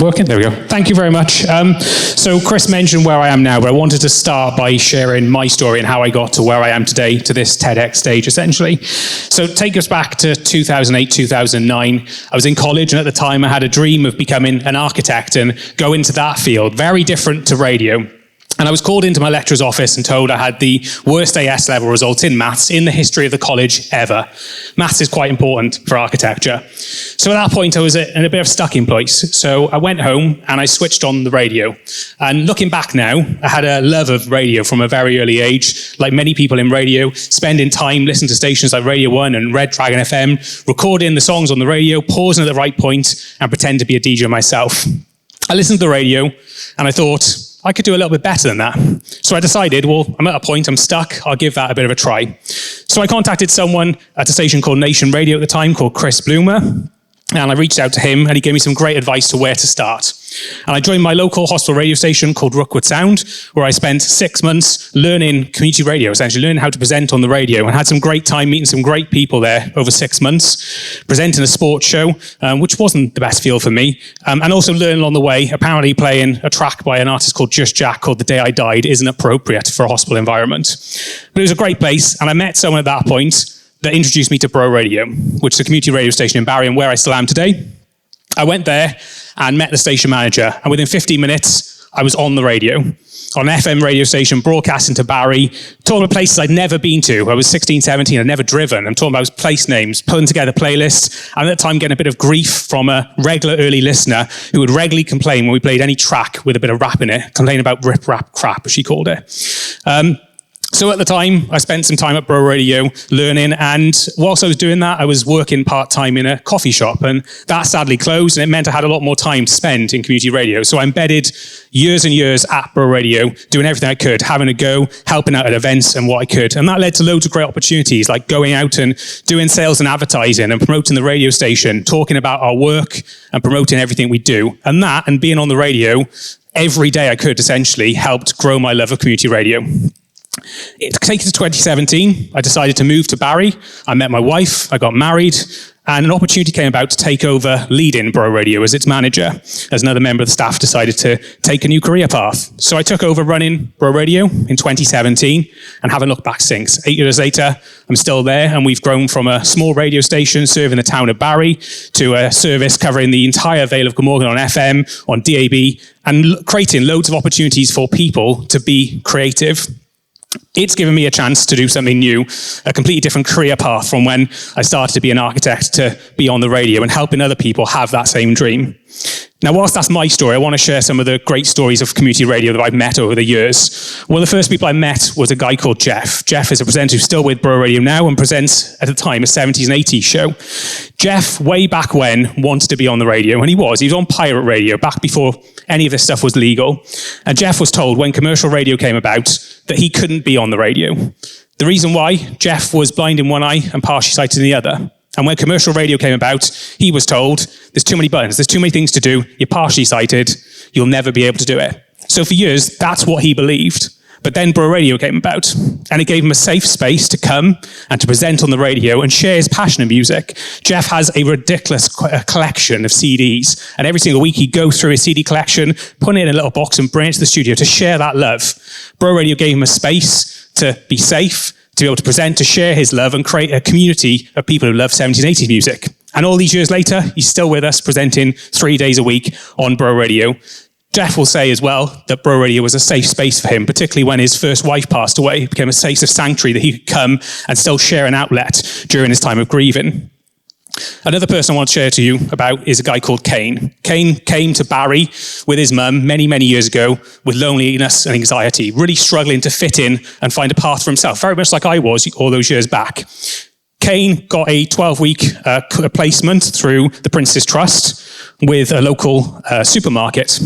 working? There we go. Thank you very much. So Chris mentioned where I am now, but I wanted to start by sharing my story and how I got to where I am today, to this TEDx stage, essentially. So take us back to 2008, 2009. I was in college, and at the time I had a dream of becoming an architect and go into that field, very different to radio. And I was called into my lecturer's office and told I had the worst AS level results in maths in the history of the college ever. Maths is quite important for architecture. So at that point, I was in a bit of a stuck-in place. So I went home and I switched on the radio. And looking back now, I had a love of radio from a very early age. Like many people in radio, spending time listening to stations like Radio 1 and Red Dragon FM, recording the songs on the radio, pausing at the right point, and pretend to be a DJ myself. I listened to the radio and I thought, I could do a little bit better than that. So I decided, well, I'm at a point, I'm stuck, I'll give that a bit of a try. So I contacted someone at a station called Nation Radio at the time, called Chris Bloomer, and I reached out to him, and he gave me some great advice to where to start. And I joined my local hospital radio station called Rookwood Sound, where I spent 6 months learning community radio, essentially learning how to present on the radio, and had some great time meeting some great people there over 6 months, presenting a sports show, which wasn't the best feel for me, and also learning along the way, apparently playing a track by an artist called Just Jack called The Day I Died isn't appropriate for a hospital environment. But it was a great place, and I met someone at that point that introduced me to Bro Radio, which is a community radio station in Barry and where I still am today. I went there and met the station manager, and within 15 minutes, I was on the radio, on an FM radio station, broadcasting to Barry, talking about places I'd never been to. I was 16, 17, I'd never driven. I'm talking about place names, pulling together playlists, and at the time getting a bit of grief from a regular early listener who would regularly complain when we played any track with a bit of rap in it, complain about rip, rap, crap, as she called it. So at the time, I spent some time at Bro Radio learning, and whilst I was doing that, I was working part-time in a coffee shop, and that sadly closed, and it meant I had a lot more time to spend in community radio. So I embedded years and years at Bro Radio, doing everything I could, having a go, helping out at events and what I could. And that led to loads of great opportunities, like going out and doing sales and advertising and promoting the radio station, talking about our work and promoting everything we do. And that, and being on the radio every day I could, essentially helped grow my love of community radio. It takes to 2017, I decided to move to Barry. I met my wife, I got married, and an opportunity came about to take over leading Bro Radio as its manager, as another member of the staff decided to take a new career path. So I took over running Bro Radio in 2017 and haven't looked back since. 8 years later, I'm still there, and we've grown from a small radio station serving the town of Barry to a service covering the entire Vale of Glamorgan on FM, on DAB, and creating loads of opportunities for people to be creative. It's given me a chance to do something new, a completely different career path from when I started to be an architect to be on the radio and helping other people have that same dream. Now, whilst that's my story, I want to share some of the great stories of community radio that I've met over the years. One of the first people I met was a guy called Jeff. Jeff is a presenter who's still with Bro Radio now and presents, at the time, a 70s and 80s show. Jeff, way back when, wanted to be on the radio, and he was. He was on pirate radio back before any of this stuff was legal. And Jeff was told when commercial radio came about that he couldn't be on the radio. The reason why, Jeff was blind in one eye and partially sighted in the other. And when commercial radio came about, he was told, there's too many buttons, there's too many things to do, you're partially sighted, you'll never be able to do it. So for years, that's what he believed. But then Bro Radio came about, and it gave him a safe space to come and to present on the radio and share his passion in music. Jeff has a ridiculous collection of CDs, and every single week he'd go through his CD collection, put it in a little box and bring it to the studio to share that love. Bro Radio gave him a space to be safe, to be able to present, to share his love and create a community of people who love 70s and 80s music. And all these years later, he's still with us, presenting 3 days a week on Bro Radio. Jeff will say as well that Bro Radio was a safe space for him, particularly when his first wife passed away. It became a safe sanctuary that he could come and still share an outlet during his time of grieving. Another person I want to share to you about is a guy called Kane. Kane came to Barry with his mum many, many years ago with loneliness and anxiety, really struggling to fit in and find a path for himself, very much like I was all those years back. Kane got a 12-week placement through the Prince's Trust with a local supermarket.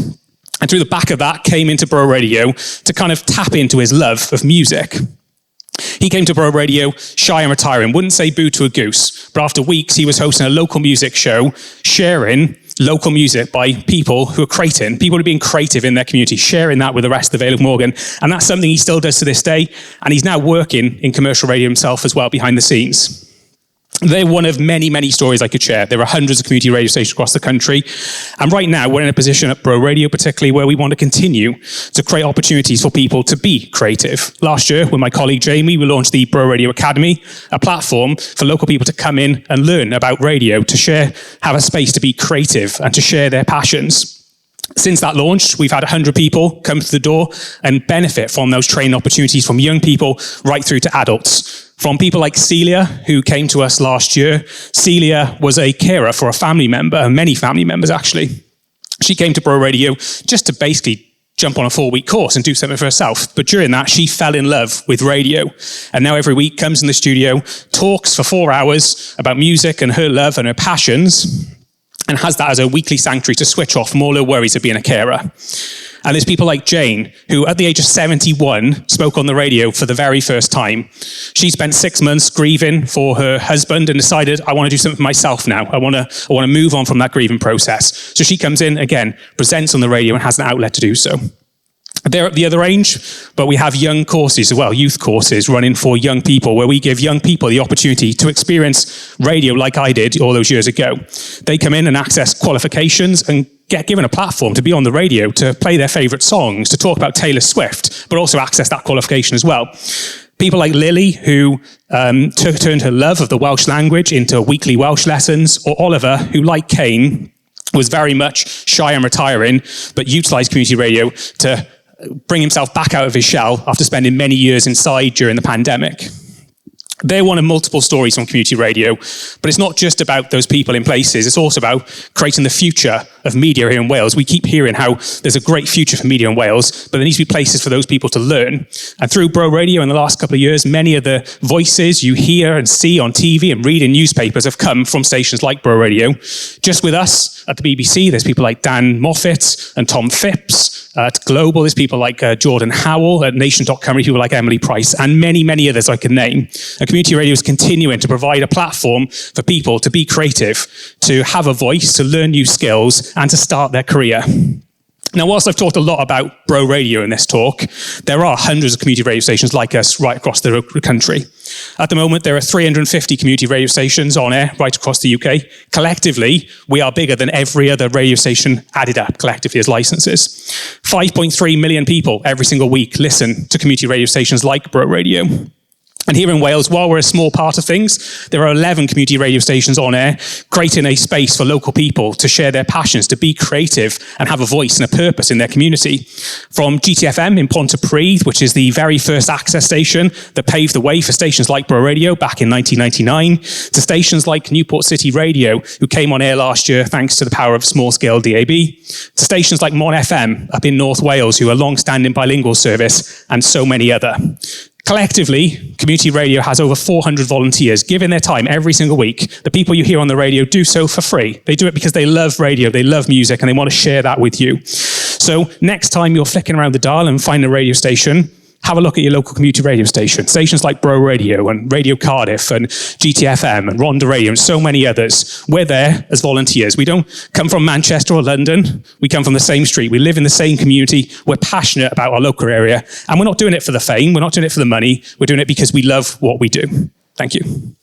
And through the back of that, came into Bro Radio to kind of tap into his love of music. He came to Bro Radio shy and retiring, wouldn't say boo to a goose, but after weeks he was hosting a local music show, sharing local music by people who are creating, people who are being creative in their community, sharing that with the rest of the Vale of Glamorgan. And that's something he still does to this day, and he's now working in commercial radio himself as well behind the scenes. They're one of many, many stories I could share. There are hundreds of community radio stations across the country. And right now, we're in a position at Bro Radio, particularly, where we want to continue to create opportunities for people to be creative. Last year, with my colleague Jamie, we launched the Bro Radio Academy, a platform for local people to come in and learn about radio, to share, have a space to be creative and to share their passions. Since that launch, we've had 100 people come to the door and benefit from those training opportunities, from young people right through to adults. From people like Celia, who came to us last year. Celia was a carer for a family member, and many family members actually. She came to Bro Radio just to basically jump on a 4-week course and do something for herself. But during that, she fell in love with radio. And now every week comes in the studio, talks for 4 hours about music and her love and her passions, and has that as a weekly sanctuary to switch off from all her worries of being a carer. And there's people like Jane, who at the age of 71 spoke on the radio for the very first time. She spent 6 months grieving for her husband and decided, I want to do something for myself now. I want to move on from that grieving process. So she comes in, again, presents on the radio and has an outlet to do so. They're at the other range, but we have young courses as well, youth courses running for young people, where we give young people the opportunity to experience radio like I did all those years ago. They come in and access qualifications and get given a platform to be on the radio, to play their favourite songs, to talk about Taylor Swift, but also access that qualification as well. People like Lily, who turned her love of the Welsh language into weekly Welsh lessons, or Oliver, who, like Kane, was very much shy and retiring, but utilised community radio to bring himself back out of his shell after spending many years inside during the pandemic. They're one of multiple stories from community radio, but it's not just about those people in places, it's also about creating the future of media here in Wales. We keep hearing how there's a great future for media in Wales, but there needs to be places for those people to learn. And through Bro Radio in the last couple of years, many of the voices you hear and see on TV and read in newspapers have come from stations like Bro Radio. Just with us at the BBC, there's people like Dan Moffat and Tom Phipps. At Global, there's people like Jordan Howell. At Nation.com, people like Emily Price, and many, many others I can name. And community radio is continuing to provide a platform for people to be creative, to have a voice, to learn new skills, and to start their career. Now, whilst I've talked a lot about Bro Radio in this talk, there are hundreds of community radio stations like us right across the country. At the moment, there are 350 community radio stations on air right across the UK. Collectively, we are bigger than every other radio station added up collectively as licenses. 5.3 million people every single week listen to community radio stations like Bro Radio. And here in Wales, while we're a small part of things, there are 11 community radio stations on air, creating a space for local people to share their passions, to be creative and have a voice and a purpose in their community. From GTFM in Pontypridd, which is the very first access station that paved the way for stations like Bro Radio back in 1999, to stations like Newport City Radio, who came on air last year thanks to the power of small-scale DAB, to stations like Mon FM up in North Wales, who are a long-standing bilingual service, and so many other. Collectively, community radio has over 400 volunteers giving their time every single week. The people you hear on the radio do so for free. They do it because they love radio, they love music, and they want to share that with you. So next time you're flicking around the dial and find a radio station, have a look at your local community radio station. Stations like Bro Radio and Radio Cardiff and GTFM and Rhondda Radio and so many others. We're there as volunteers. We don't come from Manchester or London. We come from the same street. We live in the same community. We're passionate about our local area. And we're not doing it for the fame. We're not doing it for the money. We're doing it because we love what we do. Thank you.